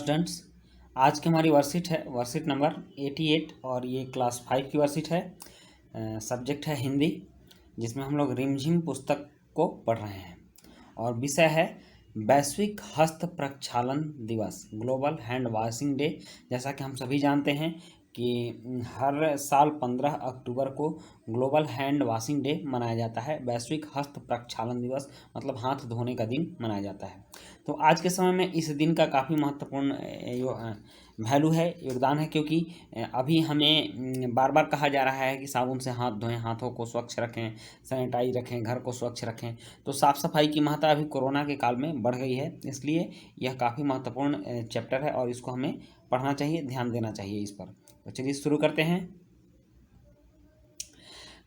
Students, आज की हमारी वर्कशीट है वर्कशीट नंबर 88 और ये क्लास 5 की वर्कशीट है। सब्जेक्ट है हिंदी, जिसमें हम लोग रिमझिम पुस्तक को पढ़ रहे हैं और विषय है वैश्विक हस्त प्रक्षालन दिवस, ग्लोबल हैंड वॉशिंग डे। जैसा कि हम सभी जानते हैं कि हर साल 15 अक्टूबर को ग्लोबल हैंड वॉशिंग डे मनाया जाता है। वैश्विक हस्त प्रक्षालन दिवस मतलब हाथ धोने का दिन मनाया जाता है। तो आज के समय में इस दिन का काफ़ी महत्वपूर्ण वैल्यू है, योगदान है, क्योंकि अभी हमें बार बार कहा जा रहा है कि साबुन से हाथ धोएं, हाथों को स्वच्छ रखें, सैनिटाइज रखें, घर को स्वच्छ रखें। तो साफ़ सफाई की महत्ता अभी कोरोना के काल में बढ़ गई है, इसलिए यह काफ़ी महत्वपूर्ण चैप्टर है और इसको हमें पढ़ना चाहिए, ध्यान देना चाहिए इस पर। तो चलिए शुरू करते हैं।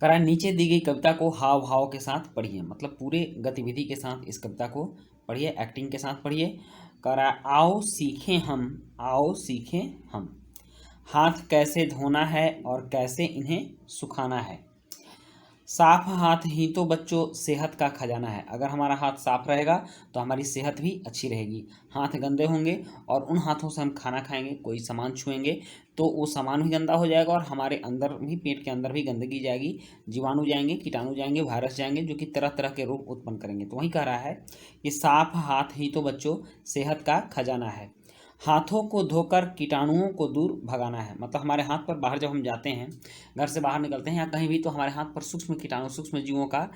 करा नीचे दी गई कविता को हाव भाव के साथ पढ़िए, मतलब पूरे गतिविधि के साथ इस कविता को पढ़िए, एक्टिंग के साथ पढ़िए। करा आओ सीखें हम, आओ सीखें हम, हाथ कैसे धोना है और कैसे इन्हें सुखाना है। साफ हाथ ही तो बच्चों सेहत का खजाना है। अगर हमारा हाथ साफ रहेगा तो हमारी सेहत भी अच्छी रहेगी। हाथ गंदे होंगे और उन हाथों से हम खाना खाएंगे, कोई सामान छुएंगे तो वो सामान भी गंदा हो जाएगा और हमारे अंदर भी, पेट के अंदर भी गंदगी जाएगी, जीवाणु जाएंगे, कीटाणु जाएंगे, वायरस जाएंगे, जो कि तरह तरह के रोग उत्पन्न करेंगे। तो वही कह रहा है कि साफ हाथ ही तो बच्चों सेहत का खजाना है। हाथों को धोकर कीटाणुओं को दूर भगाना है। मतलब हमारे हाथ पर बाहर जब हम जाते हैं, घर से बाहर निकलते हैं या कहीं भी, तो हमारे हाथ पर सूक्ष्म कीटाणु, सूक्ष्म जीवों का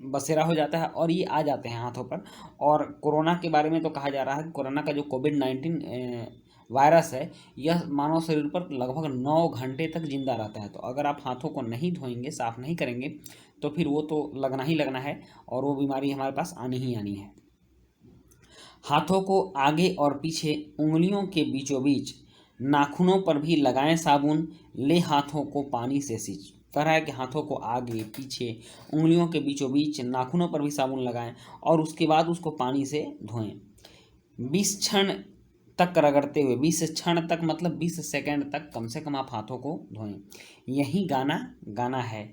बसेरा हो जाता है और ये आ जाते हैं हाथों पर। और कोरोना के बारे में तो कहा जा रहा है कि कोरोना का जो कोविड-19 वायरस है, यह मानव शरीर पर लगभग 9 घंटे तक जिंदा रहता है। तो अगर आप हाथों को नहीं धोएंगे, साफ नहीं करेंगे, तो फिर वो तो लगना ही लगना है और वो बीमारी हमारे पास आनी ही आनी है। हाथों को आगे और पीछे, उंगलियों के बीचों बीच, नाखूनों पर भी लगाएं साबुन, ले हाथों को पानी से सींच। कह रहा है कि हाथों को आगे पीछे, उंगलियों के बीचों बीच, नाखूनों पर भी साबुन लगाएं और उसके बाद उसको पानी से धोएं। 20 क्षण तक रगड़ते हुए, 20 क्षण तक मतलब 20 सेकंड तक कम से कम आप हाथों को धोएं। यही गाना गाना है,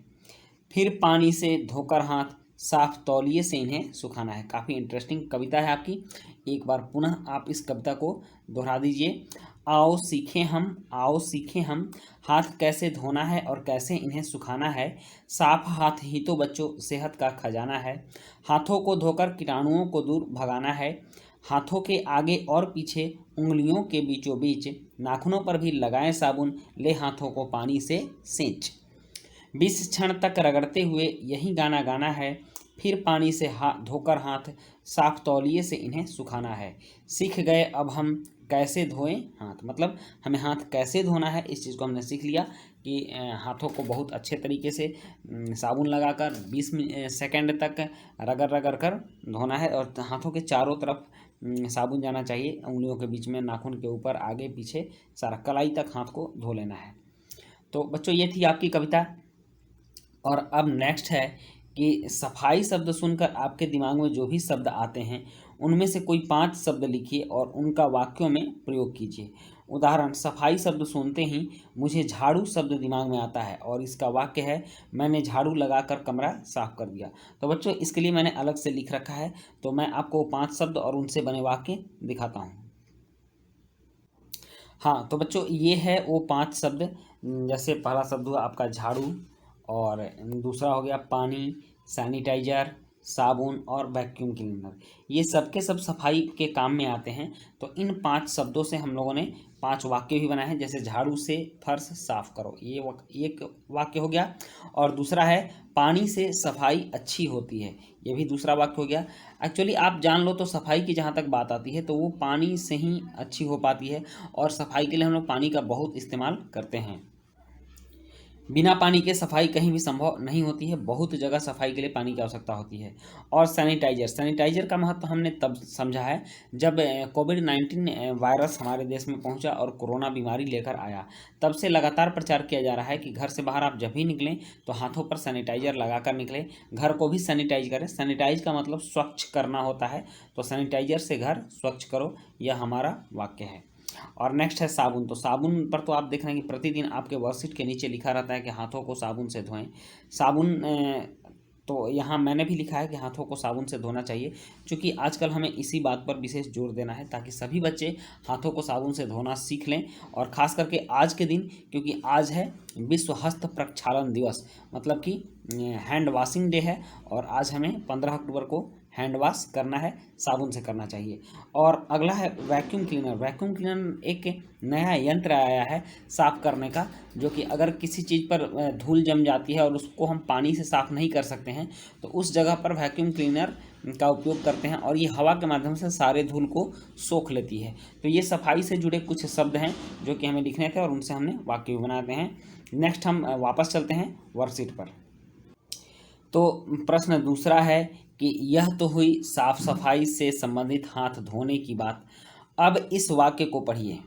फिर पानी से धोकर हाथ साफ तौलिए से इन्हें सुखाना है। काफ़ी इंटरेस्टिंग कविता है आपकी, एक बार पुनः आप इस कविता को दोहरा दीजिए। आओ सीखें हम, आओ सीखें हम, हाथ कैसे धोना है और कैसे इन्हें सुखाना है। साफ हाथ ही तो बच्चों सेहत का खजाना है। हाथों को धोकर कीटाणुओं को दूर भगाना है। हाथों के आगे और पीछे, उंगलियों के बीचों बीच, नाखूनों पर भी लगाएं साबुन, ले हाथों को पानी से सींच। 20 क्षण तक रगड़ते हुए यही गाना गाना है, फिर पानी से धोकर हाथ साफ तौलिए से इन्हें सुखाना है। सीख गए अब हम कैसे धोएं हाथ, मतलब हमें हाथ कैसे धोना है, इस चीज़ को हमने सीख लिया कि हाथों को बहुत अच्छे तरीके से साबुन लगाकर 20 सेकंड तक रगड़ रगड़ कर धोना है और हाथों के चारों तरफ साबुन जाना चाहिए, उंगलियों के बीच में, नाखून के ऊपर, आगे पीछे, सारा कलाई तक हाथ को धो लेना है। तो बच्चों ये थी आपकी कविता। और अब नेक्स्ट है कि सफाई शब्द सुनकर आपके दिमाग में जो भी शब्द आते हैं, उनमें से कोई 5 शब्द लिखिए और उनका वाक्यों में प्रयोग कीजिए। उदाहरण, सफाई शब्द सुनते ही मुझे झाड़ू शब्द दिमाग में आता है और इसका वाक्य है, मैंने झाड़ू लगाकर कमरा साफ कर दिया। तो बच्चों इसके लिए मैंने अलग से लिख रखा है, तो मैं आपको 5 शब्द और उनसे बने वाक्य दिखाता हूँ। हाँ, तो बच्चों ये है वो 5 शब्द। जैसे पहला शब्द हुआ आपका झाड़ू, और दूसरा हो गया पानी, सैनिटाइजर, साबुन और वैक्यूम क्लीनर। ये सब के सब सफाई के काम में आते हैं। तो इन 5 शब्दों से हम लोगों ने 5 वाक्य भी बनाए हैं। जैसे झाड़ू से फर्श साफ करो, ये एक वाक्य हो गया। और दूसरा है पानी से सफाई अच्छी होती है, ये भी दूसरा वाक्य हो गया। एक्चुअली आप जान लो तो सफाई की जहाँ तक बात आती है तो वो पानी से ही अच्छी हो पाती है और सफाई के लिए हम लोग पानी का बहुत इस्तेमाल करते हैं। बिना पानी के सफाई कहीं भी संभव नहीं होती है, बहुत जगह सफाई के लिए पानी की आवश्यकता होती है। और सैनिटाइजर, सैनिटाइजर का महत्व हमने तब समझा है जब कोविड-19 वायरस हमारे देश में पहुंचा और कोरोना बीमारी लेकर आया। तब से लगातार प्रचार किया जा रहा है कि घर से बाहर आप जब भी निकलें तो हाथों पर सैनिटाइजर लगा कर निकलें, घर को भी सैनिटाइज करें। सैनिटाइज का मतलब स्वच्छ करना होता है, तो सैनिटाइजर से घर स्वच्छ करो, यह हमारा वाक्य है। और नेक्स्ट है साबुन। तो साबुन पर तो आप देख रहे हैं कि प्रतिदिन आपके वर्कशीट के नीचे लिखा रहता है कि हाथों को साबुन से धोएं। साबुन तो यहाँ मैंने भी लिखा है कि हाथों को साबुन से धोना चाहिए, क्योंकि आजकल हमें इसी बात पर विशेष जोर देना है ताकि सभी बच्चे हाथों को साबुन से धोना सीख लें। और ख़ास करके आज के दिन, क्योंकि आज है विश्व हस्त प्रक्षालन दिवस, मतलब कि हैंड वॉशिंग डे है, और आज हमें 15 अक्टूबर को हैंड वॉश करना है, साबुन से करना चाहिए। और अगला है वैक्यूम क्लीनर। वैक्यूम क्लीनर एक नया यंत्र आया है साफ़ करने का, जो कि अगर किसी चीज़ पर धूल जम जाती है और उसको हम पानी से साफ़ नहीं कर सकते हैं तो उस जगह पर वैक्यूम क्लीनर का उपयोग करते हैं, और ये हवा के माध्यम से सारे धूल को सोख लेती है। तो ये सफाई से जुड़े कुछ शब्द हैं जो कि हमें लिखने थे और उनसे हमने वाक्य बनाते हैं। नेक्स्ट हम वापस चलते हैं वर्कशीट पर। तो प्रश्न दूसरा है कि यह तो हुई साफ सफाई से संबंधित हाथ धोने की बात। अब इस वाक्य को पढ़िए।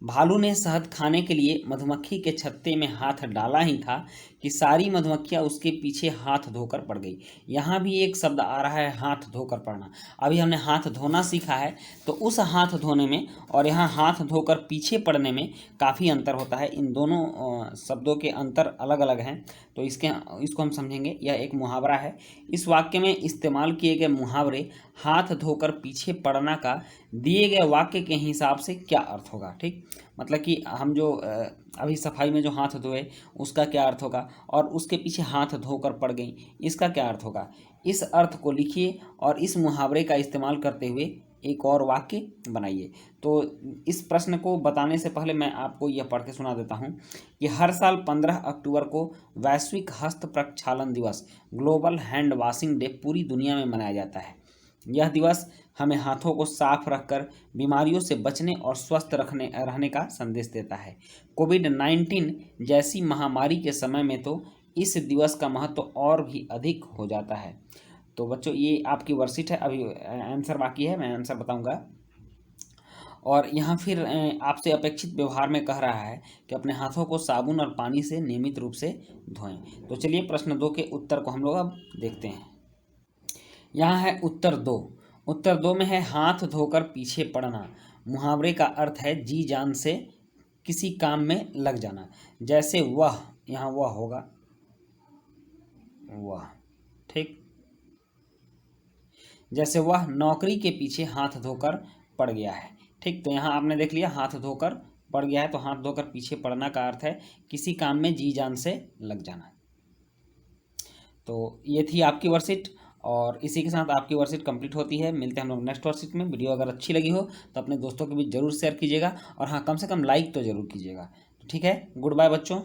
भालू ने शहद खाने के लिए मधुमक्खी के छत्ते में हाथ डाला ही था कि सारी मधुमक्खियां उसके पीछे हाथ धोकर पड़ गई। यहाँ भी एक शब्द आ रहा है हाथ धोकर पड़ना। अभी हमने हाथ धोना सीखा है, तो उस हाथ धोने में और यहाँ हाथ धोकर पीछे पड़ने में काफ़ी अंतर होता है। इन दोनों शब्दों के अंतर अलग अलग हैं, तो इसको हम समझेंगे। यह एक मुहावरा है। इस वाक्य में इस्तेमाल किए गए मुहावरे हाथ धोकर पीछे पड़ना का दिए गए वाक्य के हिसाब से क्या अर्थ होगा। ठीक, मतलब कि हम जो अभी सफाई में जो हाथ धोए उसका क्या अर्थ होगा, और उसके पीछे हाथ धोकर पड़ गई इसका क्या अर्थ होगा। इस अर्थ को लिखिए और इस मुहावरे का इस्तेमाल करते हुए एक और वाक्य बनाइए। तो इस प्रश्न को बताने से पहले मैं आपको यह पढ़ के सुना देता हूँ कि हर साल 15 अक्टूबर को वैश्विक हस्त प्रक्षालन दिवस, ग्लोबल हैंड वॉशिंग डे पूरी दुनिया में मनाया जाता है। यह दिवस हमें हाथों को साफ रखकर बीमारियों से बचने और स्वस्थ रहने का संदेश देता है। कोविड-19 जैसी महामारी के समय में तो इस दिवस का महत्व और भी अधिक हो जाता है। तो बच्चों, ये आपकी वर्कशीट है, अभी आंसर बाकी है, मैं आंसर बताऊंगा। और यहाँ फिर आपसे अपेक्षित व्यवहार में कह रहा है कि अपने हाथों को साबुन और पानी से नियमित रूप से धोएं। तो चलिए प्रश्न 2 के उत्तर को हम लोग अब देखते हैं। यहाँ है उत्तर 2। उत्तर 2 में है हाथ धोकर पीछे पड़ना। मुहावरे का अर्थ है जी जान से किसी काम में लग जाना। जैसे वह, यहाँ वह होगा, वह, ठीक। जैसे वह नौकरी के पीछे हाथ धोकर पड़ गया है। ठीक, तो यहाँ आपने देख लिया हाथ धोकर पड़ गया है, तो हाथ धोकर पीछे पड़ना का अर्थ है किसी काम में जी जान से लग जाना। तो ये थी आपकी वर्कशीट, और इसी के साथ आपकी वर्कशीट कंप्लीट होती है। मिलते हैं हम लोग नेक्स्ट वर्कशीट में। वीडियो अगर अच्छी लगी हो तो अपने दोस्तों के बीच जरूर शेयर कीजिएगा, और हाँ, कम से कम लाइक तो ज़रूर कीजिएगा। ठीक है, गुड बाय बच्चों।